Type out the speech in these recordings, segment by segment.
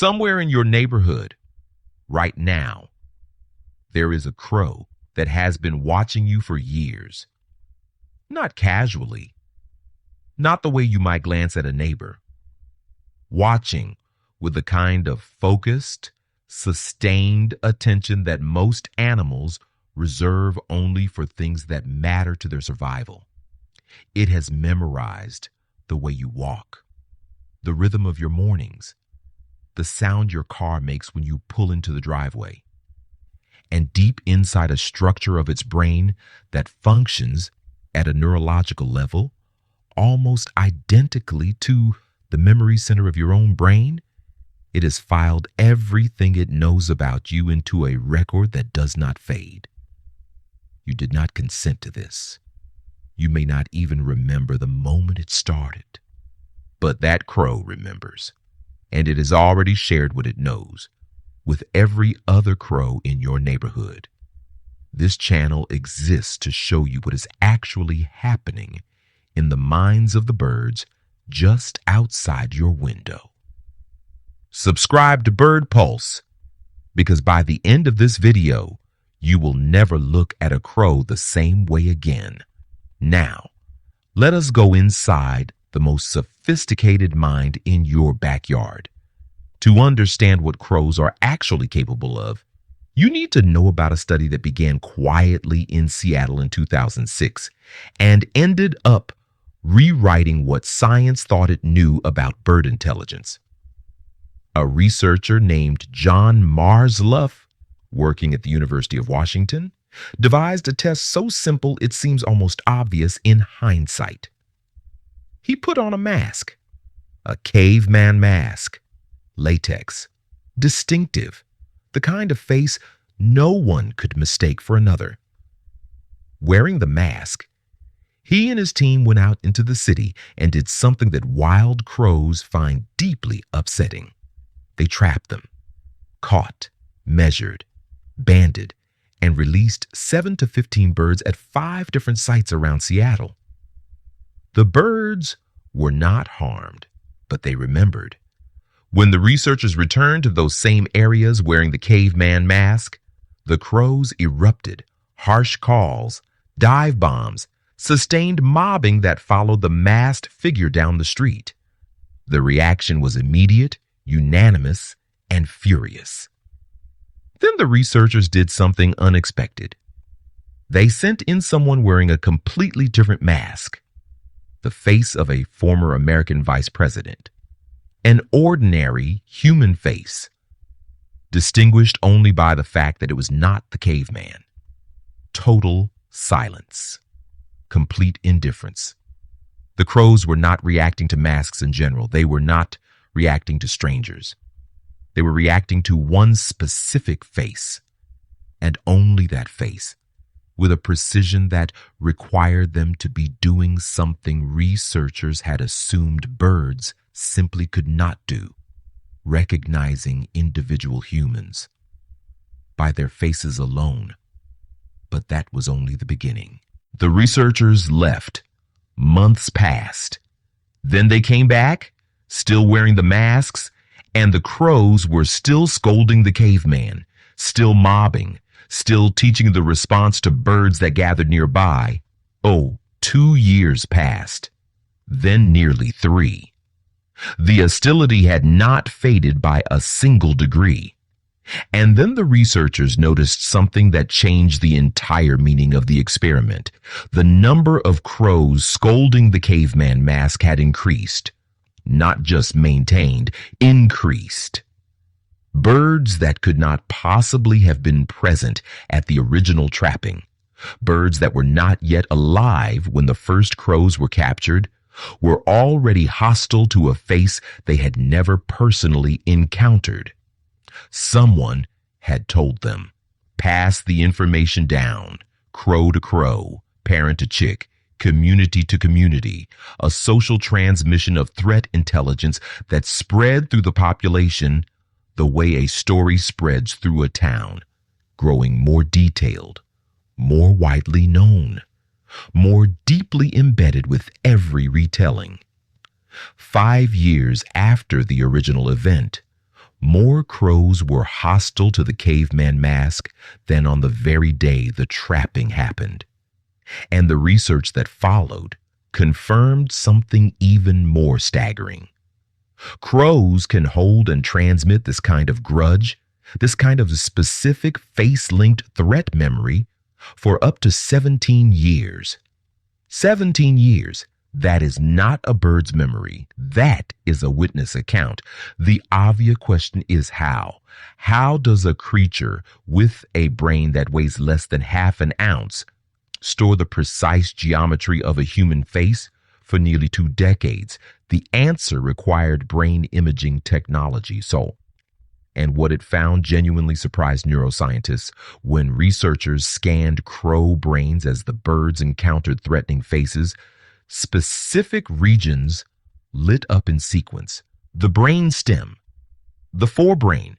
Somewhere in your neighborhood, right now, there is a crow that has been watching you for years. Not casually, not the way you might glance at a neighbor. Watching with the kind of focused, sustained attention that most animals reserve only for things that matter to their survival. It has memorized the way you walk, the rhythm of your mornings, the sound your car makes when you pull into the driveway. And deep inside a structure of its brain that functions at a neurological level, almost identically to the memory center of your own brain, it has filed everything it knows about you into a record that does not fade. You did not consent to this. You may not even remember the moment it started. But that crow remembers, and it has already shared what it knows with every other crow in your neighborhood. This channel exists to show you what is actually happening in the minds of the birds just outside your window. Subscribe to Bird Pulse, because by the end of this video, you will never look at a crow the same way again. Now, let us go inside the most sophisticated mind in your backyard. To understand what crows are actually capable of, you need to know about a study that began quietly in Seattle in 2006 and ended up rewriting what science thought it knew about bird intelligence. A researcher named John Marsluff, working at the University of Washington, devised a test so simple it seems almost obvious in hindsight. He put on a mask, a caveman mask, latex, distinctive, the kind of face no one could mistake for another. Wearing the mask, he and his team went out into the city and did something that wild crows find deeply upsetting. They trapped them, caught, measured, banded, and released 7 to 15 birds at 5 different sites around Seattle. The birds were not harmed, but they remembered. When the researchers returned to those same areas wearing the caveman mask, the crows erupted, harsh calls, dive bombs, sustained mobbing that followed the masked figure down the street. The reaction was immediate, unanimous, and furious. Then the researchers did something unexpected. They sent in someone wearing a completely different mask, the face of a former American vice president, an ordinary human face, distinguished only by the fact that it was not the caveman. Total silence, complete indifference. The crows were not reacting to masks in general. They were not reacting to strangers. They were reacting to one specific face, and only that face, with a precision that required them to be doing something researchers had assumed birds simply could not do, recognizing individual humans by their faces alone. But that was only the beginning. The researchers left. Months passed. Then they came back, still wearing the masks, and the crows were still scolding the caveman, still mobbing, still teaching the response to birds that gathered nearby. 2 years passed, then nearly 3. The hostility had not faded by a single degree. And then the researchers noticed something that changed the entire meaning of the experiment. The number of crows scolding the caveman mask had increased. Not just maintained, increased. Birds that could not possibly have been present at the original trapping, birds that were not yet alive when the first crows were captured, were already hostile to a face they had never personally encountered. Someone had told them, pass the information down, crow to crow, parent to chick, community to community, a social transmission of threat intelligence that spread through the population the way a story spreads through a town, growing more detailed, more widely known, more deeply embedded with every retelling. 5 years after the original event, More crows were hostile to the caveman mask than on the very day the trapping happened. And the research that followed confirmed something even more staggering. Crows can hold and transmit this kind of grudge, this kind of specific face-linked threat memory for up to 17 years. 17 years. That is not a bird's memory. That is a witness account. The obvious question is how? How does a creature with a brain that weighs less than half an ounce store the precise geometry of a human face for nearly 2 decades? The answer required brain imaging technology. And what it found genuinely surprised neuroscientists when researchers scanned crow brains as the birds encountered threatening faces. Specific regions lit up in sequence: the brain stem, the forebrain,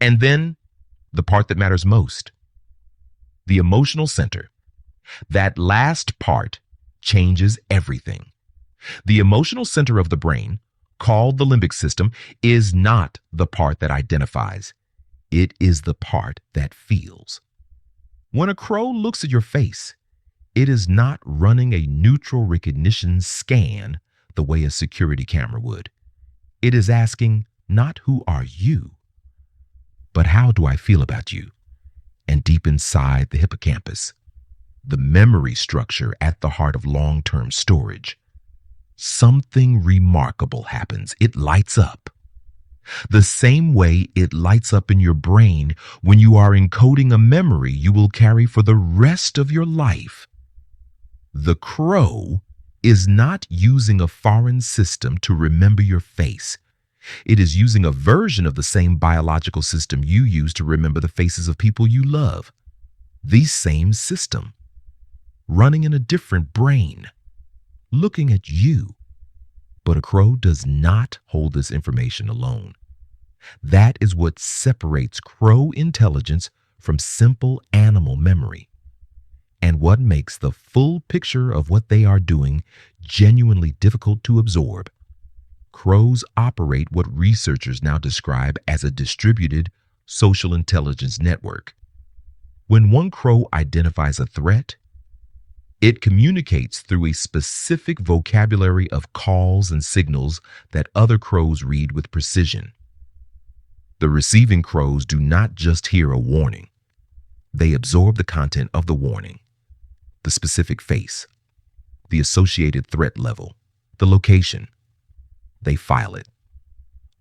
and then the part that matters most, the emotional center. That last part changes everything. The emotional center of the brain, called the limbic system, is not the part that identifies. It is the part that feels. When a crow looks at your face, it is not running a neutral recognition scan the way a security camera would. It is asking not who are you, but how do I feel about you? And deep inside the hippocampus, the memory structure at the heart of long-term storage, something remarkable happens. It lights up. The same way it lights up in your brain when you are encoding a memory you will carry for the rest of your life. The crow is not using a foreign system to remember your face. It is using a version of the same biological system you use to remember the faces of people you love. The same system, running in a different brain, looking at you. But a crow does not hold this information alone. That is what separates crow intelligence from simple animal memory, and what makes the full picture of what they are doing genuinely difficult to absorb. Crows operate what researchers now describe as a distributed social intelligence network. When one crow identifies a threat, it communicates through a specific vocabulary of calls and signals that other crows read with precision. The receiving crows do not just hear a warning. They absorb the content of the warning, the specific face, the associated threat level, the location. They file it.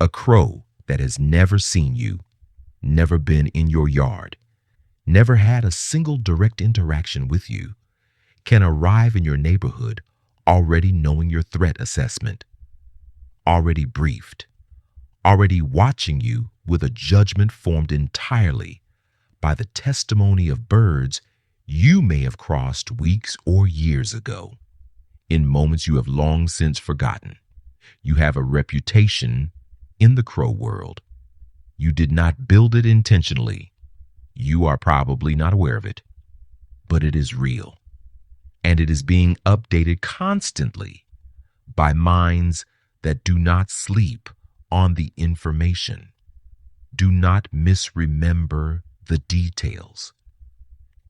A crow that has never seen you, never been in your yard, never had a single direct interaction with you, can arrive in your neighborhood already knowing your threat assessment, already briefed, already watching you with a judgment formed entirely by the testimony of birds you may have crossed weeks or years ago, in moments you have long since forgotten. You have a reputation in the crow world. You did not build it intentionally. You are probably not aware of it, but it is real, and it is being updated constantly by minds that do not sleep on the information, do not misremember the details,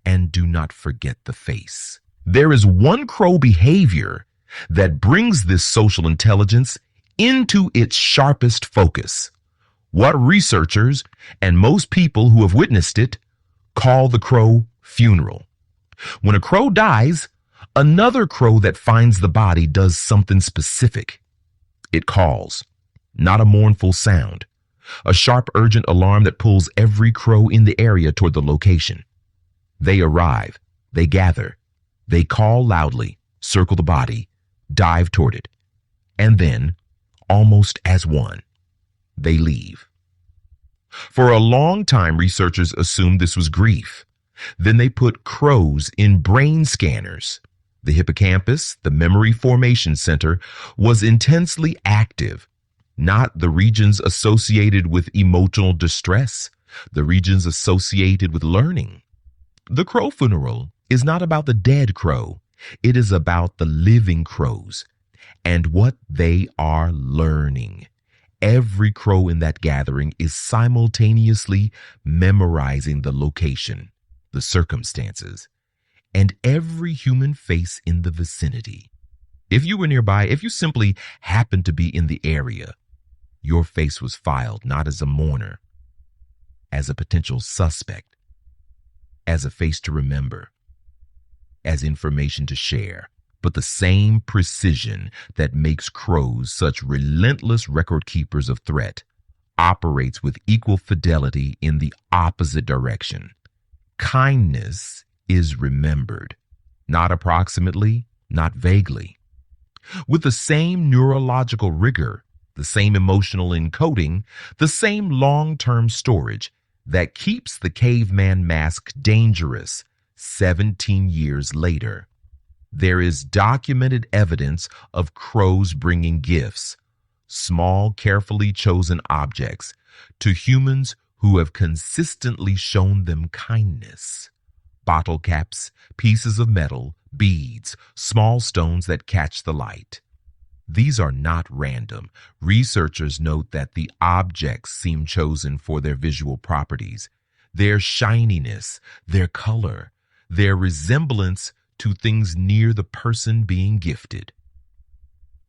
and do not forget the face. There is one crow behavior that brings this social intelligence into its sharpest focus, what researchers and most people who have witnessed it call the crow funeral. When a crow dies, another crow that finds the body does something specific. It calls, not a mournful sound, a sharp, urgent alarm that pulls every crow in the area toward the location. They arrive, they gather, they call loudly, circle the body, dive toward it, and then, almost as one, they leave. For a long time, researchers assumed this was grief. Then they put crows in brain scanners. The hippocampus, the memory formation center, was intensely active, not the regions associated with emotional distress, the regions associated with learning. The crow funeral is not about the dead crow. It is about the living crows and what they are learning. Every crow in that gathering is simultaneously memorizing the location, the circumstances, and every human face in the vicinity. If you were nearby, if you simply happened to be in the area, your face was filed not as a mourner, as a potential suspect, as a face to remember, as information to share. But the same precision that makes crows such relentless record keepers of threat operates with equal fidelity in the opposite direction. Kindness is remembered, not approximately, not vaguely. With the same neurological rigor, the same emotional encoding, the same long-term storage that keeps the caveman mask dangerous 17 years later. There is documented evidence of crows bringing gifts, small, carefully chosen objects, to humans who have consistently shown them kindness. Bottle caps, pieces of metal, beads, small stones that catch the light. These are not random. Researchers note that the objects seem chosen for their visual properties, their shininess, their color, their resemblance to things near the person being gifted.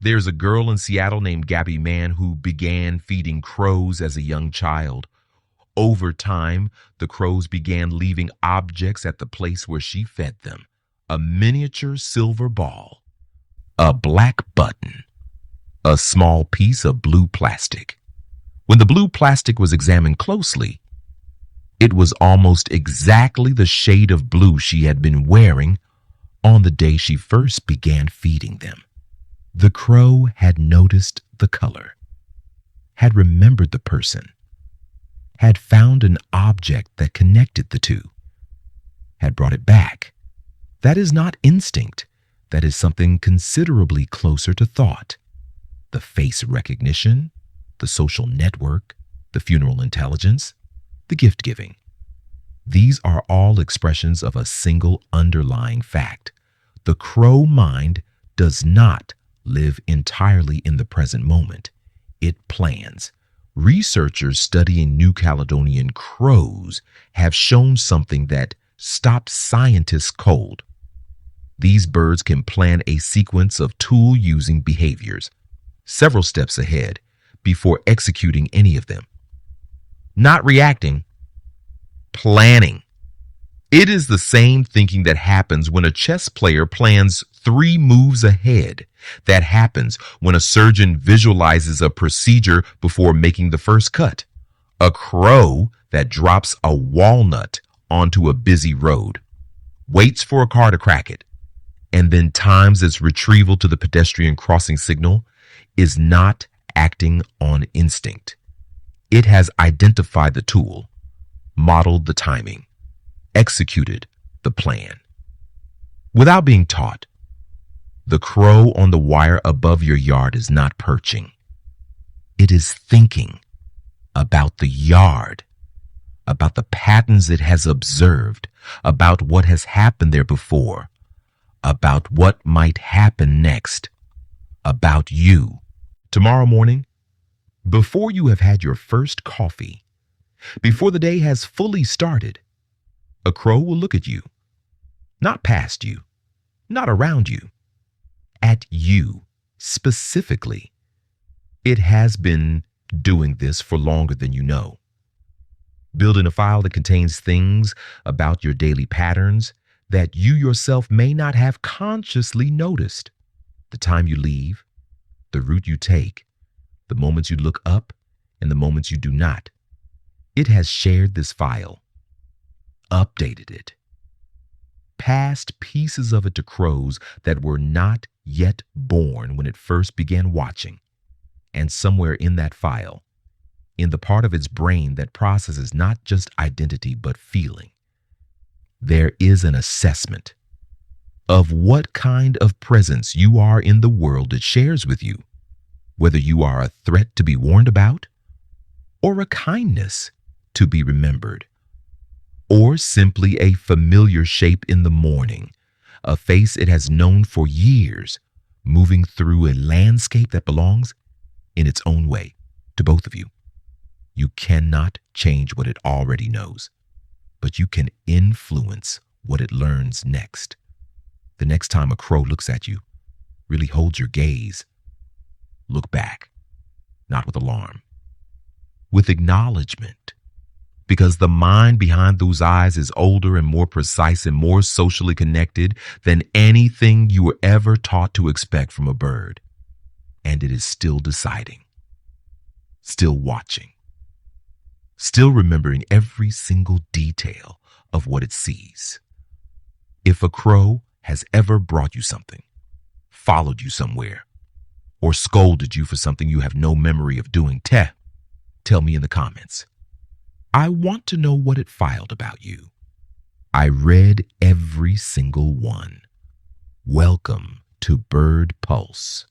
There's a girl in Seattle named Gabby Mann who began feeding crows as a young child. Over time, the crows began leaving objects at the place where she fed them. A miniature silver ball, a black button, a small piece of blue plastic. When the blue plastic was examined closely, it was almost exactly the shade of blue she had been wearing on the day she first began feeding them. The crow had noticed the color, had remembered the person, had found an object that connected the two, had brought it back. That is not instinct. That is something considerably closer to thought. The face recognition, the social network, the funeral intelligence, the gift giving. These are all expressions of a single underlying fact. The crow mind does not live entirely in the present moment. It plans. Researchers studying New Caledonian crows have shown something that stops scientists cold. These birds can plan a sequence of tool-using behaviors, several steps ahead, before executing any of them. Not reacting, planning. It is the same thinking that happens when a chess player plans 3 moves ahead. That happens when a surgeon visualizes a procedure before making the first cut. A crow that drops a walnut onto a busy road, waits for a car to crack it, and then times its retrieval to the pedestrian crossing signal is not acting on instinct. It has identified the tool, modeled the timing, executed the plan. Without being taught, the crow on the wire above your yard is not perching. It is thinking about the yard, about the patterns it has observed, about what has happened there before, about what might happen next, about you. Tomorrow morning, before you have had your first coffee, before the day has fully started, a crow will look at you, not past you, not around you, at you specifically. It has been doing this for longer than you know. Building a file that contains things about your daily patterns that you yourself may not have consciously noticed. The time you leave, the route you take, the moments you look up, and the moments you do not. It has shared this file, updated it, passed pieces of it to crows that were not yet born when it first began watching. And somewhere in that file, in the part of its brain that processes not just identity but feeling, there is an assessment of what kind of presence you are in the world it shares with you, whether you are a threat to be warned about, or a kindness to be remembered, or simply a familiar shape in the morning, a face it has known for years, moving through a landscape that belongs in its own way. To both of you, you cannot change what it already knows, but you can influence what it learns next. The next time a crow looks at you, really hold your gaze. Look back, not with alarm, with acknowledgement, because the mind behind those eyes is older and more precise and more socially connected than anything you were ever taught to expect from a bird. And it is still deciding, still watching, still remembering every single detail of what it sees. If a crow has ever brought you something, followed you somewhere, or scolded you for something you have no memory of doing, tell me in the comments. I want to know what it filed about you. I read every single one. Welcome to Bird Pulse.